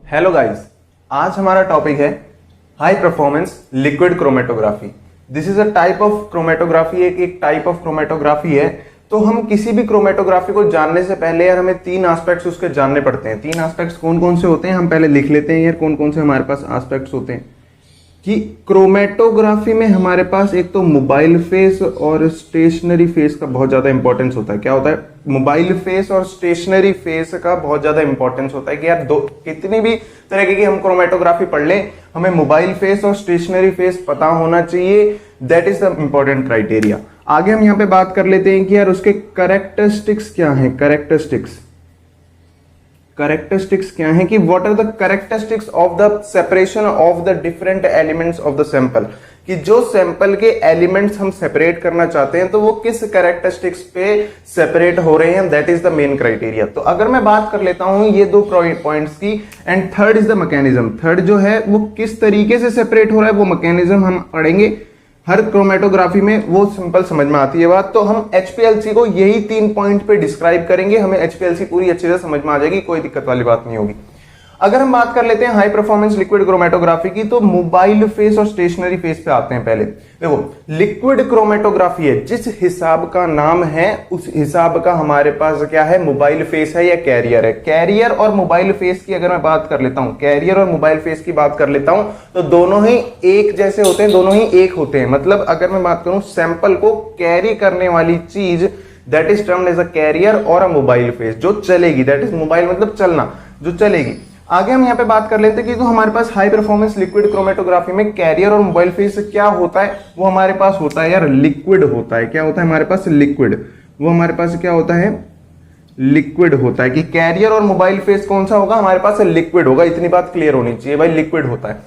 Hello guys, आज हमारा topic है high performance liquid chromatography. This is a type of chromatography, एक type of chromatography है। तो हम किसी भी क्रोमेटोग्राफी को जानने से पहले यार हमें तीन एस्पेक्ट्स उसके जानने पड़ते हैं। तीन एस्पेक्ट्स कौन कौन से होते हैं हम पहले लिख लेते हैं यार, कौन कौन से हमारे पास एस्पेक्ट्स होते हैं। कि क्रोमेटोग्राफी में हमारे पास एक तो मोबाइल फेस और स्टेशनरी फेस का बहुत ज्यादा इंपॉर्टेंस होता है। क्या होता है? मोबाइल फेस और स्टेशनरी फेस का बहुत ज्यादा इंपॉर्टेंस होता है कि यार दो कितनी भी तरह की हम क्रोमेटोग्राफी पढ़ लें, हमें मोबाइल फेस और स्टेशनरी फेस पता होना चाहिए। That is the important criteria. आगे हम यहाँ पे बात कर लेते हैं कि यार उसके कैरेक्टरिस्टिक्स क्या हैं। कैरेक्टरिस्टिक्स क्या है कि what are the characteristics of the separation of the different elements of the sample, कि जो सैंपल के एलिमेंट्स हम सेपरेट करना चाहते हैं तो वो किस कैरेक्टरिस्टिक्स पे सेपरेट हो रहे हैं। That is the main criteria. तो अगर मैं बात कर लेता हूं ये दो पॉइंट्स की, and third is the mechanism. Third जो है वो किस तरीके से सेपरेट हो रहा है वो मैकेनिज्म हम पढ़ेंगे। हर क्रोमेटोग्राफी में वो सिंपल समझ में आती है बात। तो हम एचपीएलसी को यही 3 पॉइंट पे डिस्क्राइब करेंगे, हमें एचपीएलसी पूरी अच्छे से समझ में आ जाएगी, कोई दिक्कत वाली बात नहीं होगी। अगर हम बात कर लेते हैं हाई परफॉर्मेंस लिक्विड क्रोमेटोग्राफी की, तो मोबाइल फेस और स्टेशनरी फेस पे आते हैं। पहले देखो, लिक्विड क्रोमेटोग्राफी है, जिस हिसाब का नाम है उस हिसाब का हमारे पास क्या है, मोबाइल फेस है या कैरियर है। कैरियर और मोबाइल फेस की अगर मैं बात कर लेता हूं, कैरियर और मोबाइल फेस की बात कर लेता हूं, तो दोनों ही एक जैसे होते हैं, दोनों ही एक होते हैं। मतलब अगर मैं बात करूं सैंपल को कैरी करने वाली चीज, that is termed as a carrier और अ मोबाइल फेस, जो चलेगी। दैट इज मोबाइल मतलब चलना, जो चलेगी। आगे हम यहाँ पे बात कर लेते हैं कि तो हमारे पास हाई परफॉर्मेंस लिक्विड क्रोमेटोग्राफी में कैरियर और मोबाइल फेस क्या होता है। वो हमारे पास होता है यार लिक्विड होता है। क्या होता है हमारे पास? लिक्विड। वो हमारे पास क्या होता है? लिक्विड होता है। कि कैरियर और मोबाइल फेस कौन सा होगा हमारे पास? लिक्विड होगा। इतनी बात क्लियर होनी चाहिए भाई, लिक्विड होता है।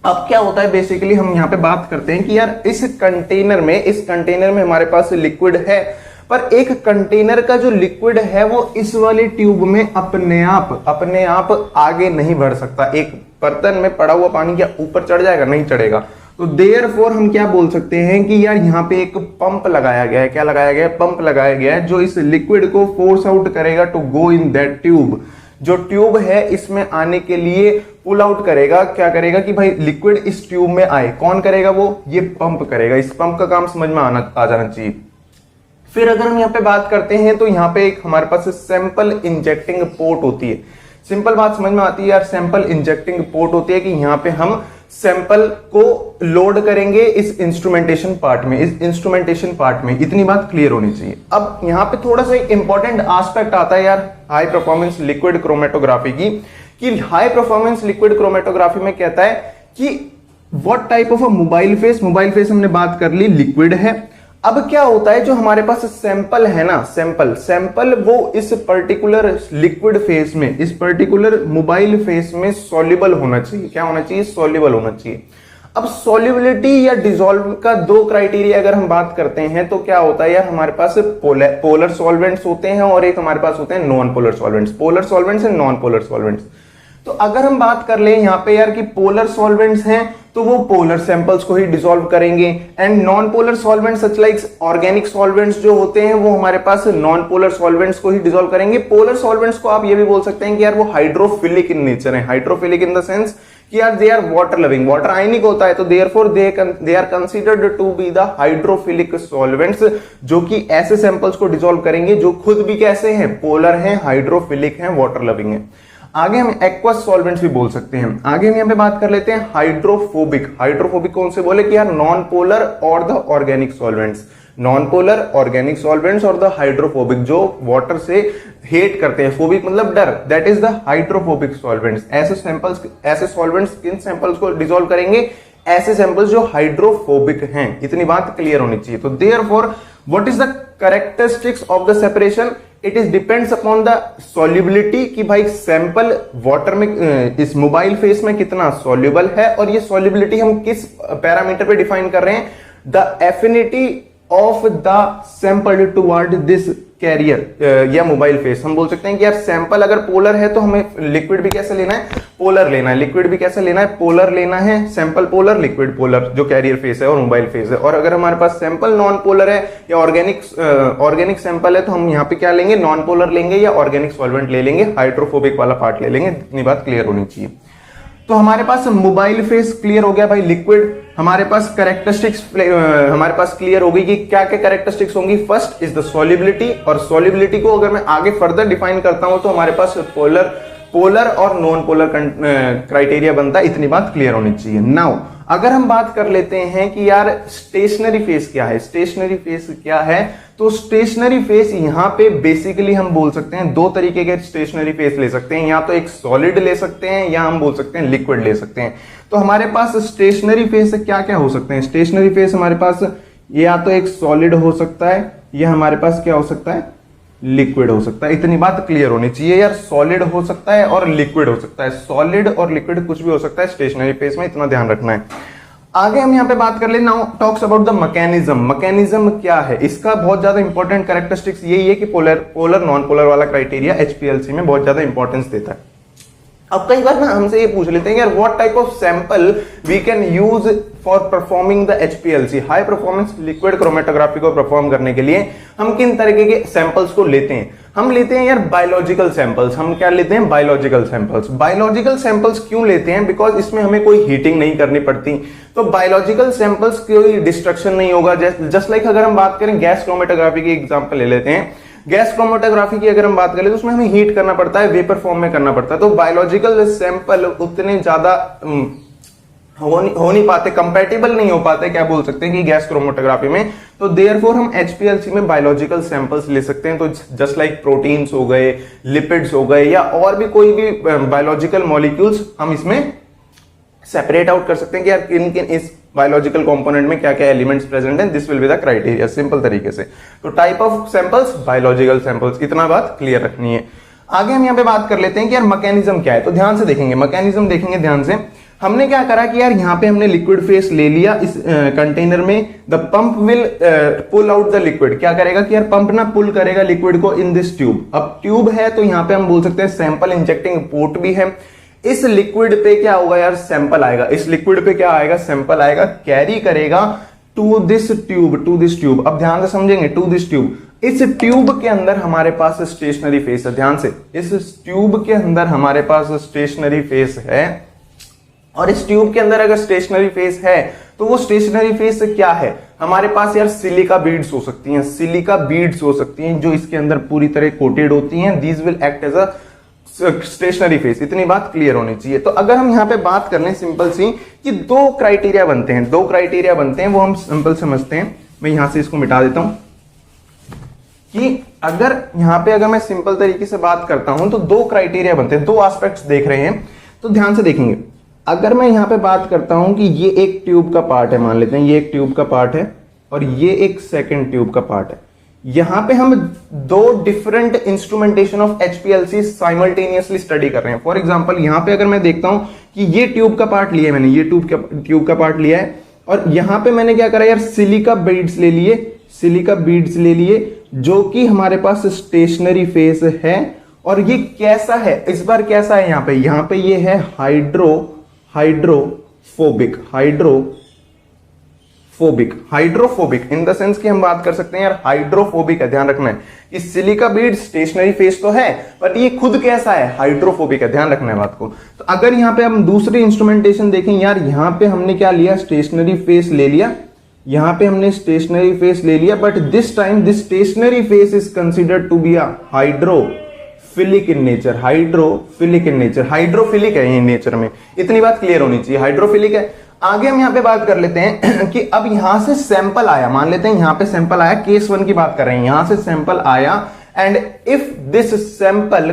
अब क्या होता है बेसिकली, हम यहाँ पे बात करते हैं कि यार इस कंटेनर में हमारे पास लिक्विड है, पर एक कंटेनर का जो लिक्विड है वो इस वाले ट्यूब में अपने आप आगे नहीं बढ़ सकता। एक बर्तन में पड़ा हुआ पानी क्या ऊपर चढ़ जाएगा? नहीं चढ़ेगा। तो देयरफॉर हम क्या बोल सकते हैं कि यार यहाँ पे एक पंप लगाया गया है। क्या लगाया गया है? पंप लगाया गया है, जो इस लिक्विड को फोर्स आउट करेगा to go in that tube. जो ट्यूब है इसमें आने के लिए पुल आउट करेगा। क्या करेगा कि भाई लिक्विड इस ट्यूब में आए। कौन करेगा? वो ये पंप करेगा। इस पंप का काम समझ में आ जाना चाहिए। फिर अगर हम यहाँ पे बात करते हैं तो यहाँ पे एक हमारे पास सैंपल इंजेक्टिंग पोर्ट होती है। सिंपल बात समझ में आती है यार, सैंपल इंजेक्टिंग पोर्ट होती है कि यहाँ पे हम सैंपल को लोड करेंगे इस इंस्ट्रूमेंटेशन पार्ट में। इतनी बात क्लियर होनी चाहिए। अब यहाँ पे थोड़ा सा एक इंपॉर्टेंट एस्पेक्ट आता है यार हाई परफॉर्मेंस लिक्विड क्रोमेटोग्राफी की, कि हाई परफॉर्मेंस लिक्विड क्रोमेटोग्राफी में कहता है कि what type of a mobile face हमने बात कर ली, लिक्विड है। अब क्या होता है, जो हमारे पास सैंपल है ना, सैंपल वो इस पर्टिकुलर लिक्विड फेस में, इस पर्टिकुलर मोबाइल फेस में सॉल्युबल होना चाहिए। क्या होना चाहिए? सॉल्युबल होना चाहिए। अब सॉल्युबिलिटी या डिसॉल्व का दो क्राइटेरिया अगर हम बात करते हैं तो क्या होता है यार, हमारे पास पोलर सॉल्वेंट्स होते हैं और एक हमारे पास होते हैं non polar solvents. Polar solvents and non polar solvents. तो अगर हम बात कर ले यहाँ पे यार कि पोलर सॉल्वेंट्स हैं तो वो पोलर सैंपल्स को ही डिसॉल्व करेंगे, and non polar solvents such like organic solvents जो होते हैं वो हमारे पास नॉन पोलर सॉल्वेंट्स को ही डिसॉल्व करेंगे। पोलर सॉल्वेंट्स को आप ये भी बोल सकते हैं कि यार वो हाइड्रोफिलिक इन नेचर है। हाइड्रोफिलिक इन द सेंस कि यार they are water loving, water ionic होता है, तो therefore they are considered to be the hydrophilic solvents, जो कि ऐसे सैंपल्स को डिसॉल्व करेंगे जो खुद भी कैसे हैं, पोलर हैं, हाइड्रोफिलिक हैं, वाटर लविंग हैं। आगे हम एक्वस सॉल्वेंट्स भी बोल सकते हैं। आगे हम यहाँ पे बात कर लेते हैं हाइड्रोफोबिक कौन से बोले कि यार नॉन पोलर और the organic solvents, non polar organic solvents और द हाइड्रोफोबिक जो वाटर से हेट करते हैं। फोबिक मतलब डर, that is the hydrophobic solvents. ऐसे सॉल्वेंट्स किन सैंपल्स को डिसॉल्व करेंगे? ऐसे सैंपल्स जो हाइड्रोफोबिक हैं। इतनी बात क्लियर होनी चाहिए। तो therefore what is the characteristics of the separation? It is depends upon the solubility, कि भाई सैंपल वाटर में इस मोबाइल फेस में कितना सॉल्युबल है, और ये सॉल्युबिलिटी हम किस पैरामीटर पे डिफाइन कर रहे हैं? The affinity of the sample toward this carrier या मोबाइल फेस, हम बोल सकते हैं कि यार सैंपल अगर पोलर है तो हमें लिक्विड भी कैसे लेना है, पोलर लेना है, लिक्विड भी कैसे लेना है, पोलर लेना है, सैंपल पोलर लिक्विड पोलर, जो कैरियर फेस है और मोबाइल फेस है। और अगर हमारे पास सैंपल नॉन पोलर है या ऑर्गेनिक सैंपल है तो हम यहाँ पे क्या लेंगे, नॉन पोलर लेंगे या ऑर्गेनिक सॉल्वेंट ले लेंगे, हाइड्रोफोबिक वाला पार्ट ले लेंगे। इतनी बात क्लियर होनी चाहिए। तो हमारे पास मोबाइल फेस क्लियर हो गया भाई, लिक्विड। हमारे पास कैरेक्टरिस्टिक्स हमारे पास क्लियर हो गई कि क्या क्या कैरेक्टरिस्टिक्स होंगी। फर्स्ट इज द सॉल्युबिलिटी, और सॉल्युबिलिटी को अगर मैं आगे फर्दर डिफाइन करता हूं तो हमारे पास पोलर और नॉन पोलर क्राइटेरिया बनता है। इतनी बात क्लियर होनी चाहिए। नाउ अगर हम बात कर लेते हैं कि यार स्टेशनरी फेस क्या है, स्टेशनरी फेस क्या है, तो स्टेशनरी फेस यहां पे बेसिकली हम बोल सकते हैं दो तरीके के स्टेशनरी फेस ले सकते हैं, या तो एक सॉलिड ले सकते हैं या हम बोल सकते हैं लिक्विड ले सकते हैं। तो हमारे पास स्टेशनरी फेस क्या क्या हो सकते हैं, स्टेशनरी फेस हमारे पास या तो एक सॉलिड हो सकता है या हमारे पास क्या हो सकता है, लिक्विड हो सकता है। इतनी बात क्लियर होनी चाहिए यार, सॉलिड हो सकता है और लिक्विड हो सकता है, सॉलिड और लिक्विड कुछ भी हो सकता है स्टेशनरी फेस में, इतना ध्यान रखना है। आगे हम यहां पे बात कर ले, now talks about the mechanism. Mechanism क्या है, इसका बहुत ज्यादा इंपॉर्टेंट कैरेक्टरिस्टिक्स यही है कि पोलर नॉन पोलर वाला क्राइटेरिया एचपीएलसी में बहुत ज्यादा इंपॉर्टेंस देता है। अब कई बार ना हमसे ये पूछ लेते हैं यार what type of sample we can use for performing the HPLC, high performance liquid chromatography को परफॉर्म करने के लिए हम किन तरीके के सैंपल्स को लेते हैं। हम लेते हैं यार बायोलॉजिकल सैंपल्स। हम क्या लेते हैं, बायोलॉजिकल सैंपल्स। बायोलॉजिकल सैंपल्स क्यों लेते हैं, बिकॉज इसमें हमें कोई हीटिंग नहीं करनी पड़ती, तो बायोलॉजिकल सैंपल्स कोई डिस्ट्रक्शन नहीं होगा। जस्ट लाइक अगर हम बात करें गैस क्रोमेटोग्राफी की एग्जांपल ले लेते हैं, गैस क्रोमेटोग्राफी की अगर हम बात करें तो उसमें हमें हीट करना पड़ता है, वेपर फॉर्म में करना पड़ता है। तो बायोलॉजिकल सैंपल उतने ज्यादा हो नहीं पाते, कंपैटिबल नहीं हो पाते, क्या बोल सकते हैं कि गैस क्रोमेटोग्राफी में। तो देयरफॉर हम एचपीएलसी में बायोलॉजिकल सैंपल्स ले सकते हैं। तो जस्ट लाइक प्रोटीन्स हो गए, लिपिड्स हो गए, या और भी कोई भी बायोलॉजिकल मॉलिक्यूल्स हम इसमें सेपरेट आउट कर सकते हैं कि यार किन किन इस बायोलॉजिकल कंपोनेंट में क्या क्या एलिमेंट्स प्रेजेंट हैं। This will be the criteria, simple तरीके से। तो type of samples, biological samples, इतना बात क्लियर रखनी है। आगे हम यहाँ पे बात कर लेते हैं कि यार मैकेनिज्म क्या है। तो ध्यान से देखेंगे, मैकेनिज्म देखेंगे ध्यान से। हमने क्या करा कि यार यहाँ पे हमने लिक्विड फेस ले लिया इस कंटेनर में। The pump will pull out the liquid, क्या करेगा कि यार पंप ना पुल करेगा लिक्विड को इन दिस ट्यूब। अब ट्यूब है तो यहाँ पे हम बोल सकते हैं सैंपल इंजेक्टिंग पोर्ट भी है। इस लिक्विड पे क्या होगा यार, सैंपल आएगा। इस लिक्विड पे क्या आएगा, सैंपल आएगा, कैरी करेगा टू दिस ट्यूब। अब ध्यान से समझेंगे, टू दिस ट्यूब। इस ट्यूब के अंदर हमारे पास स्टेशनरी फेस है। ध्यान से, इस ट्यूब के अंदर हमारे पास स्टेशनरी फेस है, और इस ट्यूब के अंदर अगर स्टेशनरी फेस है तो वो स्टेशनरी फेस क्या है, हमारे पास यार सिलिका बीड्स हो सकती हैं, सिलिका बीड्स हो सकती हैं जो इसके अंदर पूरी तरह कोटेड होती हैं। These will act as a stationary phase. इतनी बात क्लियर होनी चाहिए। तो अगर हम यहां पे बात कर लें सिंपल सी कि दो क्राइटेरिया बनते हैं, वो हम सिंपल समझते हैं। मैं यहां से इसको मिटा देता हूं कि अगर यहां पे अगर मैं सिंपल तरीके से बात करता हूं तो दो क्राइटेरिया बनते हैं, दो एस्पेक्ट्स देख रहे हैं। तो ध्यान से देखेंगे, अगर मैं यहां पे बात करता हूं कि ये एक ट्यूब का पार्ट है, मान लेते हैं ये एक ट्यूब का पार्ट है और ये एक सेकंड ट्यूब का पार्ट है। यहां पे हम दो different instrumentation of HPLC simultaneously study कर रहे हैं। फॉर एग्जांपल यहां पे अगर मैं देखता हूं कि ये ट्यूब का पार्ट लिया है मैंने, ये ट्यूब का पार्ट लिया है, और यहां पे मैंने क्या करा यार, सिलिका बीड्स ले लिए जो कि हमारे पास स्टेशनरी फेस है। और ये कैसा है, इस बार कैसा है, यहां पे ये है हाइड्रोफोबिक इन द सेंस कि हम बात कर सकते हैं यार हाइड्रोफोबिक है। ध्यान रखना है कि सिलिका बीड स्टेशनरी फेस तो है बट ये खुद कैसा है, हाइड्रोफोबिक है। ध्यान रखना है बात को। तो अगर यहां पे हम दूसरी इंस्ट्रूमेंटेशन देखें यार, यहां पे हमने क्या लिया, स्टेशनरी फेस ले लिया, but this time this stationary phase is considered to be a hydrophilic in nature, hydrophilic है ये नेचर में। इतनी बात क्लियर होनी चाहिए, हाइड्रोफिलिक है। आगे हम यहां पे बात कर लेते हैं कि अब यहां से सैंपल आया, मान लेते हैं यहां पे सैंपल आया, केस 1 की बात कर रहे हैं, यहां से सैंपल आया and if this sample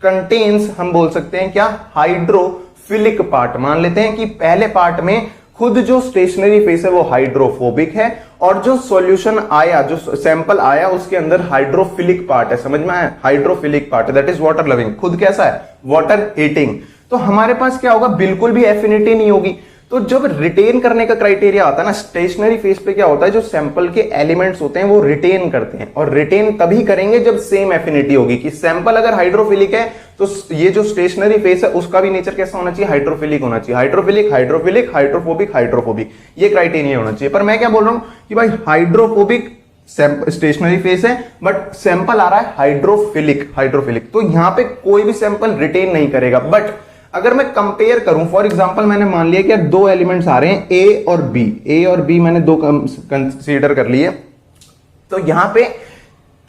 contains, हम बोल सकते हैं क्या, हाइड्रोफिलिक पार्ट। मान लेते हैं कि पहले पार्ट में खुद जो स्टेशनरी फेस है वो हाइड्रोफोबिक है, और जो सॉल्यूशन आया, जो सैंपल आया उसके अंदर हाइड्रोफिलिक पार्ट है। समझ में आया, hydrophilic part that is water loving, खुद कैसा है, वाटर हीटिंग। तो हमारे पास क्या होगा, बिल्कुल भी एफिनिटी नहीं होगी। तो जब रिटेन करने का क्राइटेरिया आता है ना, स्टेशनरी फेज पे क्या होता है, जो सैंपल के एलिमेंट्स होते हैं वो रिटेन करते हैं, और रिटेन तभी करेंगे जब सेम एफिनिटी होगी, कि सैंपल अगर हाइड्रोफिलिक है तो ये जो स्टेशनरी फेज है उसका भी नेचर कैसा होना चाहिए, हाइड्रोफिलिक होना चाहिए। हाइड्रोफिलिक, हाइड्रोफिलिक, हाइड्रोफोबिक, हाइड्रोफोबिक, ये क्राइटेरिया होना चाहिए। पर मैं क्या बोल रहा हूं कि भाई हाइड्रोफोबिक स्टेशनरी फेज है बट सैंपल आ रहा है हाइड्रोफिलिक, हाइड्रोफिलिक, तो यहां पे कोई भी सैंपल रिटेन नहीं करेगा। बट अगर मैं कंपेयर करूं, फॉर एग्जांपल मैंने मान लिया कि दो एलिमेंट्स आ रहे हैं ए और बी, ए और बी मैंने दो कंसीडर कर लिए, तो यहां पे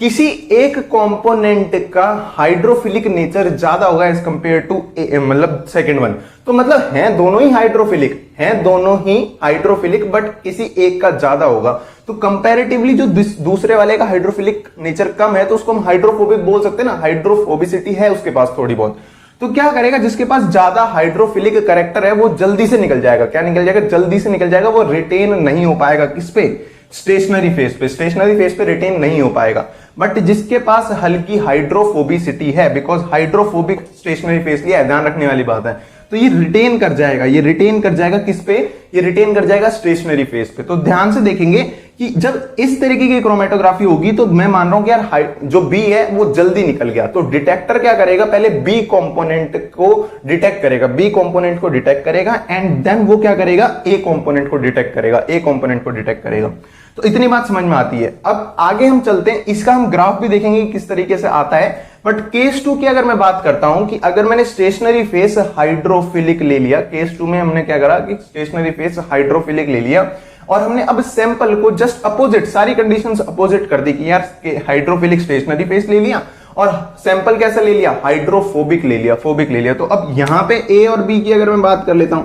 किसी एक कंपोनेंट का हाइड्रोफिलिक नेचर ज्यादा होगा एज कंपेयर टू मतलब सेकंड वन, तो मतलब हैं दोनों ही हाइड्रोफिलिक, हैं दोनों ही हाइड्रोफिलिक, बट किसी एक का ज्यादा होगा। तो कंपैरेटिवली जो दूसरे वाले का हाइड्रोफिलिक नेचर कम है तो उसको हम हाइड्रोफोबिक बोल सकते हैं ना, हाइड्रोफोबिसिटी है उसके पास थोड़ी बहुत। तो क्या करेगा, जिसके पास ज्यादा हाइड्रोफिलिक कैरेक्टर है वो जल्दी से निकल जाएगा। क्या निकल जाएगा, जल्दी से निकल जाएगा, वो रिटेन नहीं हो पाएगा। किस पे, स्टेशनरी फेज पे, स्टेशनरी फेज पे रिटेन नहीं हो पाएगा। बट जिसके पास हल्की हाइड्रोफोबिसिटी है, बिकॉज हाइड्रोफोबिक स्टेशनरी फेज लिया है, ध्यान रखने वाली बात है, तो ये रिटेन कर जाएगा, ये रिटेन कर जाएगा किस पे, ये रिटेन कर जाएगा स्टेशनरी फेज पे। तो ध्यान से देखेंगे कि जब इस तरीके की क्रोमेटोग्राफी होगी तो मैं मान रहा हूं कि यार जो बी है वो जल्दी निकल गया, तो डिटेक्टर क्या करेगा, पहले बी कंपोनेंट को डिटेक्ट करेगा, बी कंपोनेंट को डिटेक्ट करेगा, एंड देन वो क्या करेगा, ए कंपोनेंट को डिटेक्ट करेगा, ए कंपोनेंट को डिटेक्ट करेगा। तो इतनी बात समझ में आती है। अब आगे हम चलते हैं, इसका हम ग्राफ भी देखेंगे किस तरीके से आता है। बट केस 2 की अगर मैं बात करता हूं कि अगर मैंने स्टेशनरी फेस हाइड्रोफिलिक ले लिया, केस 2 में हमने क्या करा कि स्टेशनरी फेस हाइड्रोफिलिक ले लिया, और हमने अब सैंपल को जस्ट अपोजिट, सारी कंडीशंस अपोजिट कर दी कि यार हाइड्रोफिलिक स्टेशनरी फेस ले लिया और सैंपल कैसा ले लिया, हाइड्रोफोबिक ले लिया, फोबिक ले लिया। तो अब यहां पे ए और बी की अगर मैं बात कर लेता हूं,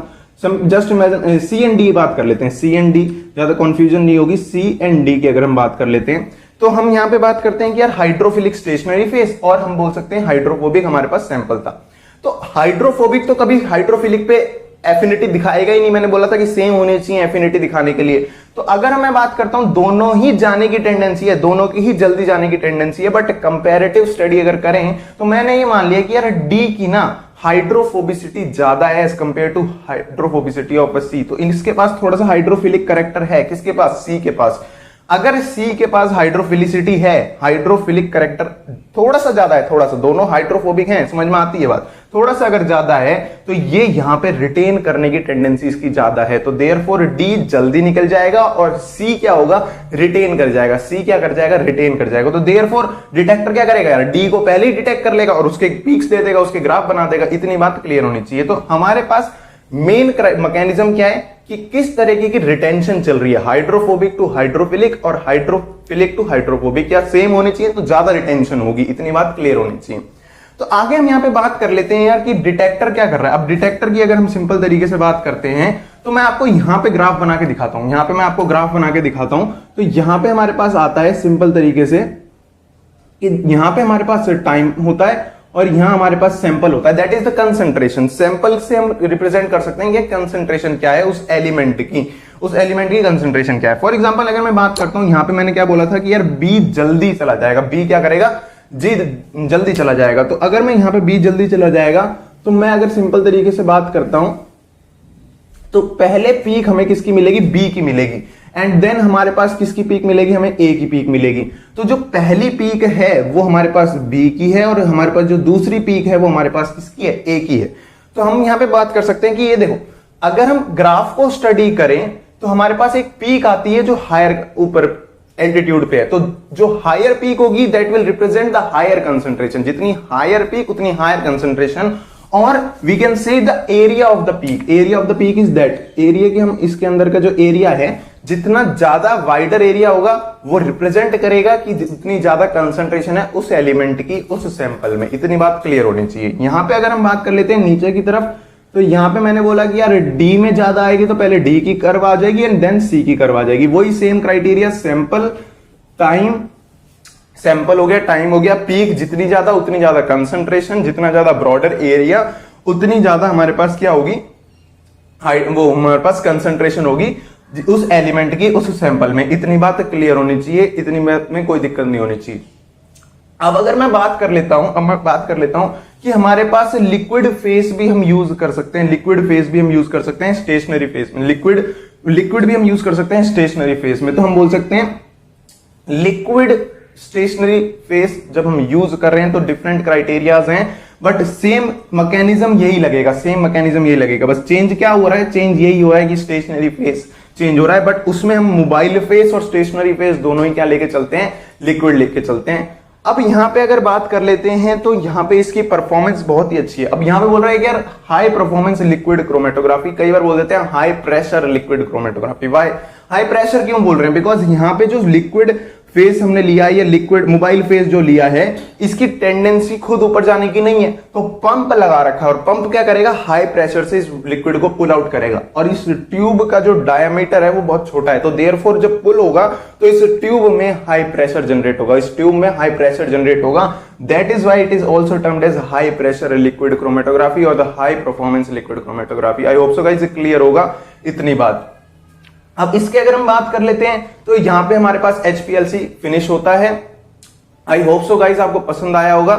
just imagine C and D बात कर लेते हैं, सी एंड डी, ज्यादा कंफ्यूजन नहीं होगी, सी एंड डी की अगर हम बात कर लेते हैं तो हम यहां पे बात करते हैं कि यार हाइड्रोफिलिक स्टेशनरी फेस, और हम बोल सकते हैं हाइड्रोफोबिक हमारे पास सैंपल था। तो हाइड्रोफोबिक तो कभी हाइड्रोफिलिक पे एफिनिटी दिखाएगा ही नहीं, मैंने बोला था कि सेम होनी चाहिए एफिनिटी दिखाने के लिए। तो अगर मैं बात करता हूं दोनों ही जाने की टेंडेंसी है, दोनों की ही जल्दी जाने की टेंडेंसी है, बट कंपैरेटिव स्टडी अगर करें तो मैंने ये मान लिया कि यार डी की ना हाइड्रोफोबिसिटी ज्यादा है as compare to hydrophobicity of C. तो इसके पास थोड़ा सा हाइड्रोफिलिक कैरेक्टर है, किसके पास, सी के पास। अगर सी के पास हाइड्रोफिलिसिटी है, हाइड्रोफिलिक कैरेक्टर थोड़ा सा ज्यादा है, थोड़ा सा, दोनों हाइड्रोफोबिक हैं, समझ में आती है बात, थोड़ा सा अगर ज्यादा है तो ये यहां पे रिटेन करने की टेंडेंसी इसकी ज्यादा है, तो देयरफॉर डी जल्दी निकल जाएगा और सी क्या होगा, रिटेन कर जाएगा। सी क्या कर जाएगा, रिटेन कर जाएगा। तो देयरफॉर डिटेक्टर क्या करेगा यार, डी को पहले ही डिटेक्ट कर लेगा और उसके पीक्स दे देगा, उसके ग्राफ बना देगा। इतनी बात क्लियर होनी चाहिए। तो हमारे पास मेन मैकेनिज्म क्या है कि किस तरीके की रिटेंशन चल रही है, हाइड्रोफोबिक टू हाइड्रोफिलिक और हाइड्रोफिलिक टू हाइड्रोफोबिक, या सेम होनी चाहिए तो ज्यादा रिटेंशन होगी। इतनी बात क्लियर होनी चाहिए। तो आगे हम यहां पे बात कर लेते हैं यार कि डिटेक्टर क्या कर रहा है। अब डिटेक्टर की अगर हम सिंपल तरीके से बात करते हैं तो मैं आपको यहां पे ग्राफ बना के दिखाता हूं, यहां पे मैं आपको ग्राफ बना के दिखाता हूं। तो यहां पे हमारे पास आता है सिंपल तरीके से कि यहां पे हमारे पास टाइम होता है और यहां हमारे पास सैंपल होता है, that is the concentration. Sample से हम रिप्रेजेंट कर सकते हैं कि कंसंट्रेशन क्या है उस एलिमेंट की, उस एलिमेंट की कंसंट्रेशन क्या है। फॉर एग्जांपल अगर मैं बात करता हूं, यहां पे मैंने क्या बोला था कि यार बी जल्दी चला जाएगा, बी क्या करेगा, जी जल्दी चला जाएगा। तो अगर मैं यहां पे बी जल्दी चला जाएगा तो मैं अगर सिंपल तरीके से बात करता हूं तो पहले पीक हमें किसकी मिलेगी, बी की मिलेगी, एंड देन हमारे पास किसकी पीक मिलेगी, हमें ए की पीक मिलेगी। तो जो पहली पीक है वो हमारे पास बी की है और हमारे पास जो दूसरी पीक है वो हमारे पास किसकी है, ए की है। तो हम यहां पे बात कर सकते हैं कि ये देखो, अगर हम ग्राफ को स्टडी करें तो हमारे पास एक पीक आती है जो हायर ऊपर एल्टीट्यूड पे है। तो जो हायर पीक होगी that will represent the higher concentration, जितनी हायर पीक उतनी हायर कंसंट्रेशन। और we can say the area of the peak, area of the peak is that, area की हम इसके अंदर का जो एरिया है, जितना ज्यादा वाइडर एरिया होगा वो रिप्रेजेंट करेगा कि जितनी ज्यादा कंसंट्रेशन है उस एलिमेंट की उस सैंपल में। इतनी बात क्लियर होनी चाहिए। यहां पे अगर हम बात कर लेते हैं नीचे की तरफ, तो यहां पे मैंने बोला कि यार डी में ज्यादा आएगी तो पहले डी की कर्व आ जाएगी एंड देन सी की कर्व आ जाएगी। वही same criteria, sample, time, sample हो गया, टाइम हो गया, पीक जितनी ज्यादा उतनी ज्यादा कंसंट्रेशन, जितना ज्यादा ब्रॉडर एरिया उतनी ज्यादा हमारे पास क्या होगी, वो हमारे पास कंसंट्रेशन होगी उस एलिमेंट की उस सैंपल में। इतनी बात क्लियर होनी चाहिए, इतनी बात में कोई दिक्कत नहीं होनी चाहिए। अब अगर मैं बात कर लेता हूं, अब मैं बात कर लेता हूं कि हमारे पास लिक्विड फेस भी हम यूज कर सकते हैं, लिक्विड फेस भी हम यूज कर सकते हैं स्टेशनरी फेस में, लिक्विड भी हम यूज कर सकते हैं स्टेशनरी फेस में। तो हम बोल सकते हैं लिक्विड स्टेशनरी फेस जब हम यूज कर रहे हैं तो डिफरेंट क्राइटेरियाज हैं, बट सेम मैकेनिज्म यही लगेगा, सेम मैकेनिज्म यही लगेगा। बस चेंज क्या हो रहा है, चेंज यही हो रहा है कि स्टेशनरी फेस चेंज हो रहा है, बट उसमें हम मोबाइल फेस और स्टेशनरी फेस दोनों ही क्या लेके चलते हैं, लिक्विड लेके चलते हैं। अब यहां पे अगर बात कर लेते हैं तो यहां पे इसकी परफॉर्मेंस बहुत ही अच्छी है। अब यहां पे बोल रहा है कि यार हाई परफॉर्मेंस लिक्विड क्रोमेटोग्राफी, कई बार बोल देते हैं high pressure liquid chromatography. Why high pressure क्यों बोल रहे हैं, बिकॉज यहां पे जो लिक्विड फेस हमने लिया है, या लिक्विड मोबाइल फेस जो लिया है, इसकी टेंडेंसी खुद ऊपर जाने की नहीं है, तो पंप लगा रखा है और पंप क्या करेगा, हाई प्रेशर से इस लिक्विड को पुल आउट करेगा। और इस ट्यूब का जो डायमीटर है वो बहुत छोटा है, तो देयरफॉर जब पुल होगा तो इस ट्यूब में हाई प्रेशर जनरेट होगा, इस ट्यूब में हाई प्रेशर जनरेट होगा। That is why it is also termed as high pressure liquid chromatography और the high performance liquid chromatography. I hope so guys clear होगा इतनी बात। अब इसके अगर हम बात कर लेते हैं तो यहां पे हमारे पास HPLC फिनिश होता है। आई होप सो गाइस आपको पसंद आया होगा।